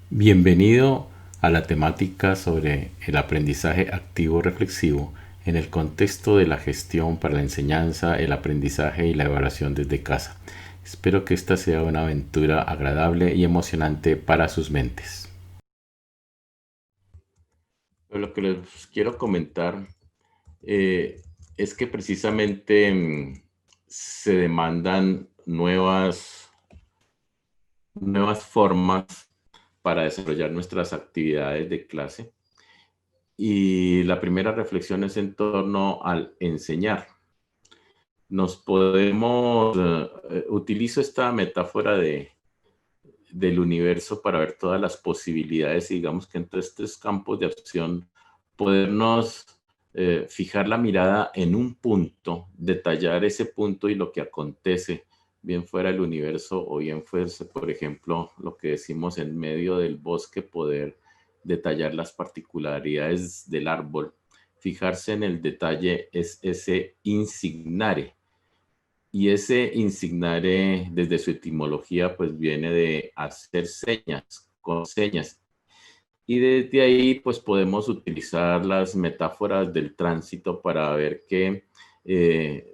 Bienvenido a la temática sobre el aprendizaje activo reflexivo en el contexto de la gestión para la enseñanza, el aprendizaje y la evaluación desde casa. Espero que esta sea una aventura agradable y emocionante para sus mentes. Lo que les quiero comentar eh, es que precisamente se demandan nuevas formas para desarrollar nuestras actividades de clase. Y la primera reflexión es en torno al enseñar. Utilizo esta metáfora del universo para ver todas las posibilidades y digamos que entre estos campos de acción podernos fijar la mirada en un punto, detallar ese punto y lo que acontece, bien fuera el universo o bien fuese, por ejemplo, lo que decimos en medio del bosque, poder detallar las particularidades del árbol. Fijarse en el detalle es ese insignare. Y ese insignare, desde su etimología, pues viene de hacer señas, con señas. Y desde ahí, pues podemos utilizar las metáforas del tránsito para ver que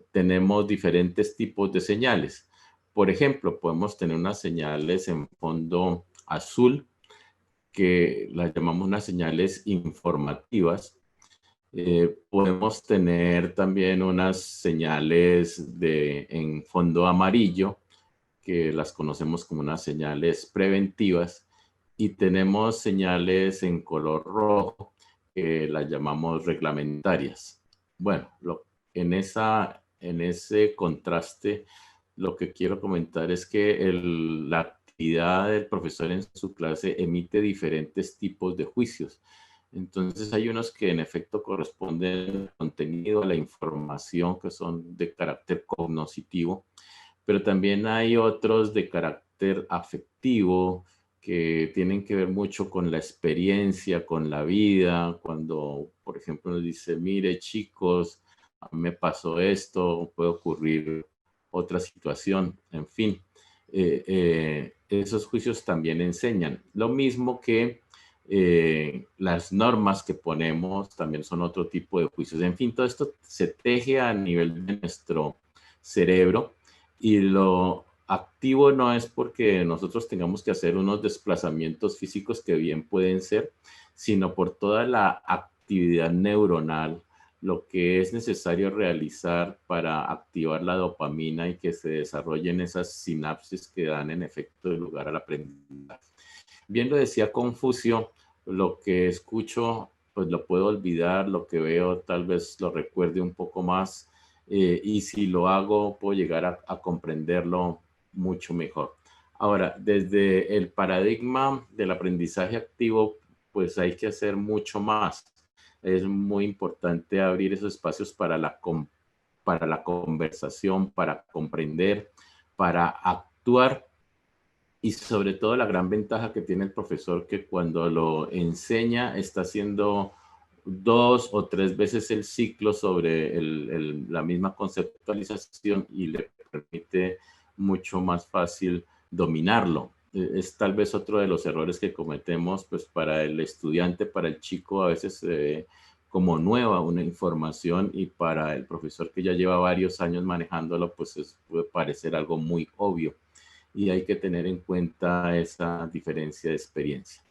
tenemos diferentes tipos de señales. Por ejemplo, podemos tener unas señales en fondo azul, que las llamamos unas señales informativas. Podemos tener también unas señales en fondo amarillo, que las conocemos como unas señales preventivas, y tenemos señales en color rojo, que las llamamos reglamentarias. Bueno, en ese contraste, lo que quiero comentar es que la actividad del profesor en su clase emite diferentes tipos de juicios. Entonces hay unos que en efecto corresponden al contenido, a la información, que son de carácter cognoscitivo, pero también hay otros de carácter afectivo que tienen que ver mucho con la experiencia, con la vida, cuando, por ejemplo, nos dice, mire chicos, a mí me pasó esto, puede ocurrir otra situación, en fin. Esos juicios también enseñan. Lo mismo que las normas que ponemos también son otro tipo de juicios. En fin, todo esto se teje a nivel de nuestro cerebro, y lo activo no es porque nosotros tengamos que hacer unos desplazamientos físicos que bien pueden ser, sino por toda la actividad neuronal, lo que es necesario realizar para activar la dopamina y que se desarrollen esas sinapsis que dan en efecto lugar al aprendizaje. Bien lo decía Confucio, lo que escucho pues lo puedo olvidar, lo que veo tal vez lo recuerde un poco más, y si lo hago puedo llegar a comprenderlo mucho mejor. Ahora, desde el paradigma del aprendizaje activo, pues hay que hacer mucho más. Es muy importante abrir esos espacios para la conversación, para comprender, para actuar, y sobre todo la gran ventaja que tiene el profesor, que cuando lo enseña está haciendo dos o tres veces el ciclo sobre la misma conceptualización y le permite mucho más fácil dominarlo. Es tal vez otro de los errores que cometemos, pues para el estudiante, para el chico, a veces se ve como nueva una información, y para el profesor que ya lleva varios años manejándolo, pues puede parecer algo muy obvio, y hay que tener en cuenta esa diferencia de experiencia.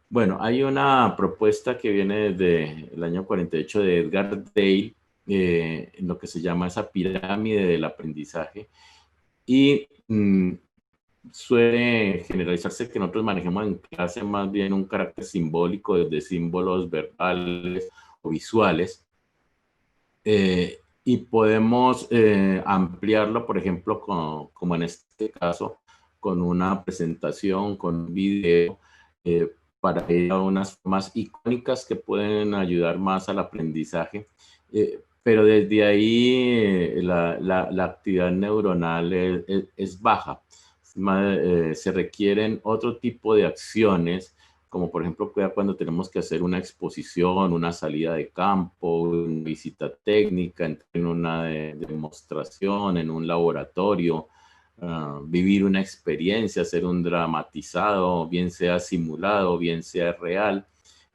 Bueno, hay una propuesta que viene desde el año 48 de Edgar Dale, en lo que se llama esa pirámide del aprendizaje, y suele generalizarse que nosotros manejemos en clase más bien un carácter simbólico, desde símbolos verbales o visuales, y podemos ampliarlo, por ejemplo, como en este caso, con una presentación, con un video, eh, para ir a unas formas icónicas que pueden ayudar más al aprendizaje. Pero desde ahí la actividad neuronal es baja. Se requieren otro tipo de acciones, como por ejemplo cuando tenemos que hacer una exposición, una salida de campo, una visita técnica, en una demostración, en un laboratorio, vivir una experiencia, hacer un dramatizado, bien sea simulado, bien sea real,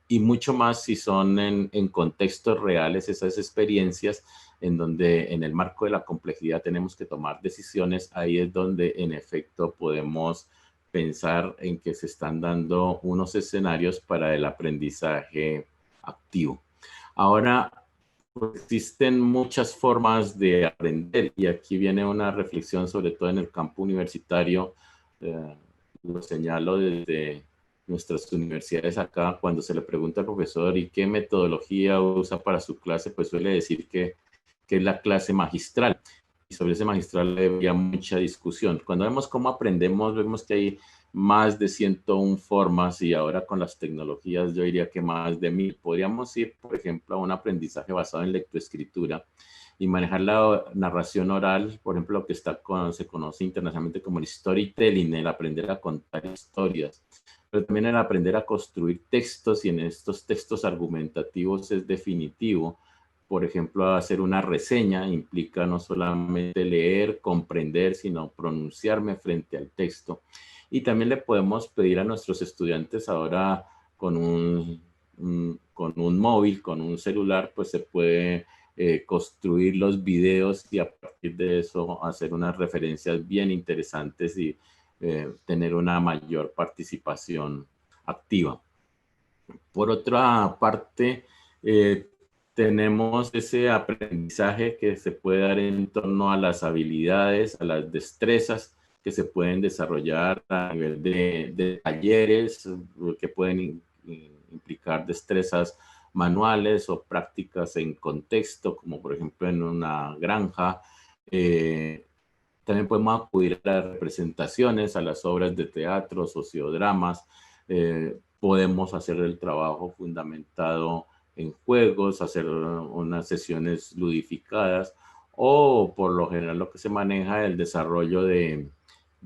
y mucho más si son en contextos reales esas experiencias en donde en el marco de la complejidad tenemos que tomar decisiones. Ahí es donde en efecto podemos pensar en que se están dando unos escenarios para el aprendizaje activo. Ahora, pues, existen muchas formas de aprender y aquí viene una reflexión sobre todo en el campo universitario. eh, lo señalo desde nuestras universidades acá, cuando se le pregunta al profesor y qué metodología usa para su clase, pues suele decir que es la clase magistral. Y sobre ese magistral había mucha discusión. Cuando vemos cómo aprendemos, vemos que hay más de 101 formas y ahora con las tecnologías yo diría que más de 1000. Podríamos ir, por ejemplo, a un aprendizaje basado en lectoescritura y manejar la narración oral, por ejemplo, lo que se conoce internacionalmente como el storytelling, el aprender a contar historias, pero también el aprender a construir textos, y en estos textos argumentativos es definitivo. Por ejemplo, hacer una reseña implica no solamente leer, comprender, sino pronunciarme frente al texto. Y también le podemos pedir a nuestros estudiantes ahora con con un móvil, con un celular, pues se puede construir los videos y a partir de eso hacer unas referencias bien interesantes y tener una mayor participación activa. Por otra parte, tenemos ese aprendizaje que se puede dar en torno a las habilidades, a las destrezas que se pueden desarrollar a nivel de talleres que pueden implicar destrezas manuales o prácticas en contexto, como por ejemplo en una granja. Eh, También podemos acudir a las representaciones, a las obras de teatro, sociodramas. Podemos hacer el trabajo fundamentado en juegos, hacer unas sesiones ludificadas o por lo general lo que se maneja es el desarrollo de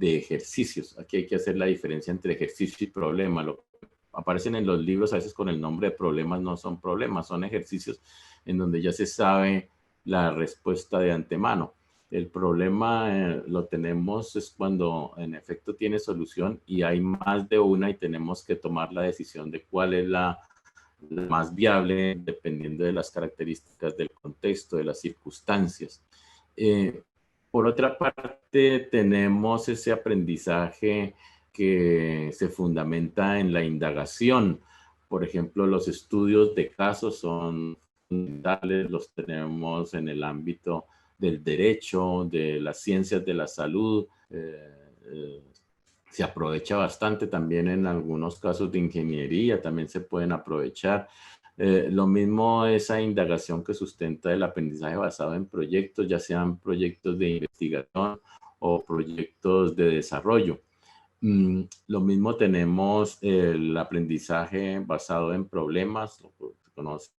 ejercicios. Aquí hay que hacer la diferencia entre ejercicio y problema. Lo que aparecen en los libros a veces con el nombre de problemas no son problemas, son ejercicios en donde ya se sabe la respuesta de antemano. El problema lo tenemos es cuando en efecto tiene solución y hay más de una y tenemos que tomar la decisión de cuál es la más viable dependiendo de las características del contexto, de las circunstancias. Eh, por otra parte, tenemos ese aprendizaje que se fundamenta en la indagación. Por ejemplo, los estudios de casos son fundamentales, los tenemos en el ámbito del derecho, de las ciencias de la salud. Se aprovecha bastante también en algunos casos de ingeniería, también se pueden aprovechar. Lo mismo esa indagación que sustenta el aprendizaje basado en proyectos, ya sean proyectos de investigación o proyectos de desarrollo. Lo mismo tenemos el aprendizaje basado en problemas, lo que se conoce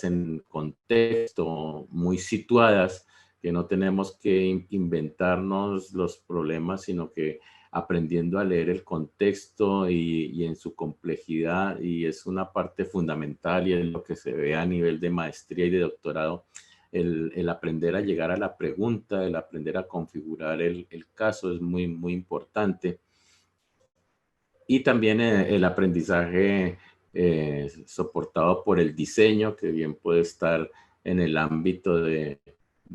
en contexto, muy situadas, que no tenemos que inventarnos los problemas, sino que aprendiendo a leer el contexto y en su complejidad, y es una parte fundamental y es lo que se ve a nivel de maestría y de doctorado, el aprender a llegar a la pregunta, el aprender a configurar el caso es muy, muy importante. Y también el aprendizaje soportado por el diseño, que bien puede estar en el ámbito de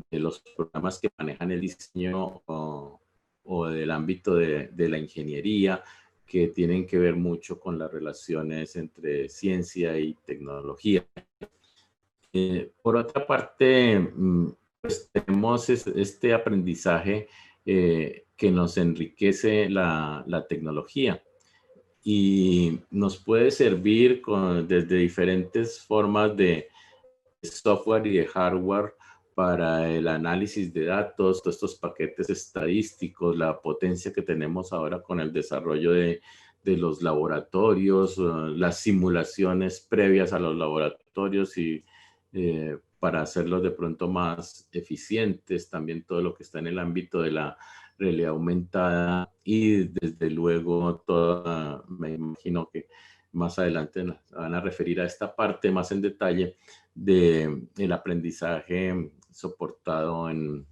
los programas que manejan el diseño o del ámbito de la ingeniería, que tienen que ver mucho con las relaciones entre ciencia y tecnología. Por otra parte, pues tenemos este aprendizaje que nos enriquece la tecnología y nos puede servir desde diferentes formas de software y de hardware para el análisis de datos, todos estos paquetes estadísticos, la potencia que tenemos ahora con el desarrollo de los laboratorios, las simulaciones previas a los laboratorios y para hacerlos de pronto más eficientes, también todo lo que está en el ámbito de la realidad aumentada y desde luego toda, me imagino que más adelante nos van a referir a esta parte más en detalle del aprendizaje soportado en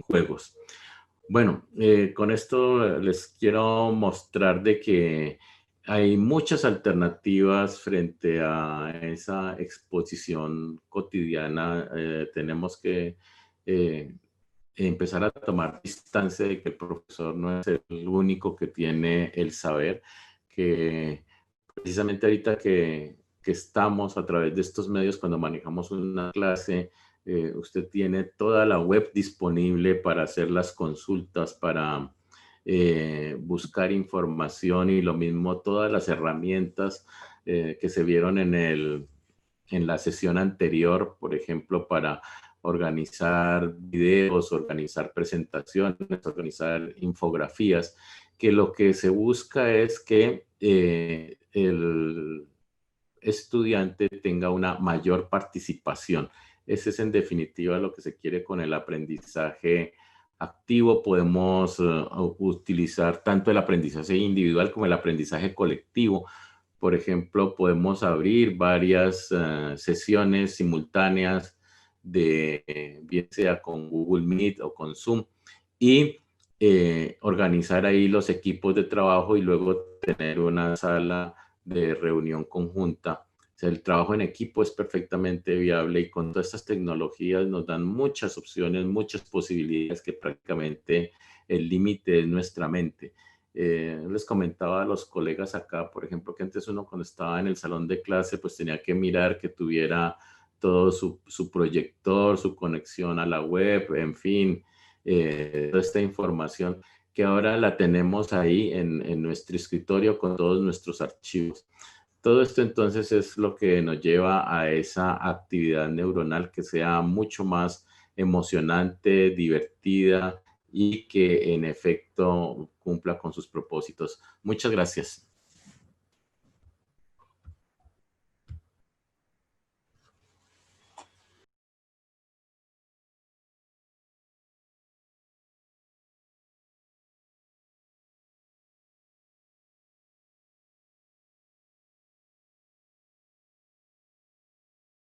juegos. Bueno, con esto les quiero mostrar de que hay muchas alternativas frente a esa exposición cotidiana. Tenemos que eh, empezar a tomar distancia de que el profesor no es el único que tiene el saber, que precisamente ahorita que estamos a través de estos medios, cuando manejamos una clase, usted tiene toda la web disponible para hacer las consultas, para buscar información y lo mismo todas las herramientas que se vieron en la sesión anterior, por ejemplo, para organizar videos, organizar presentaciones, organizar infografías, que lo que se busca es que el estudiante tenga una mayor participación. Ese es en definitiva lo que se quiere con el aprendizaje activo. Podemos utilizar tanto el aprendizaje individual como el aprendizaje colectivo. Por ejemplo, podemos abrir varias sesiones simultáneas bien sea con Google Meet o con Zoom y organizar ahí los equipos de trabajo y luego tener una sala de reunión conjunta. O sea, el trabajo en equipo es perfectamente viable y con todas estas tecnologías nos dan muchas opciones, muchas posibilidades que prácticamente el límite es nuestra mente. Les comentaba a los colegas acá, por ejemplo, que antes uno cuando estaba en el salón de clase, pues tenía que mirar que tuviera todo su proyector, su conexión a la web, en fin, toda esta información que ahora la tenemos ahí en nuestro escritorio con todos nuestros archivos. Todo esto entonces es lo que nos lleva a esa actividad neuronal que sea mucho más emocionante, divertida y que en efecto cumpla con sus propósitos. Muchas gracias.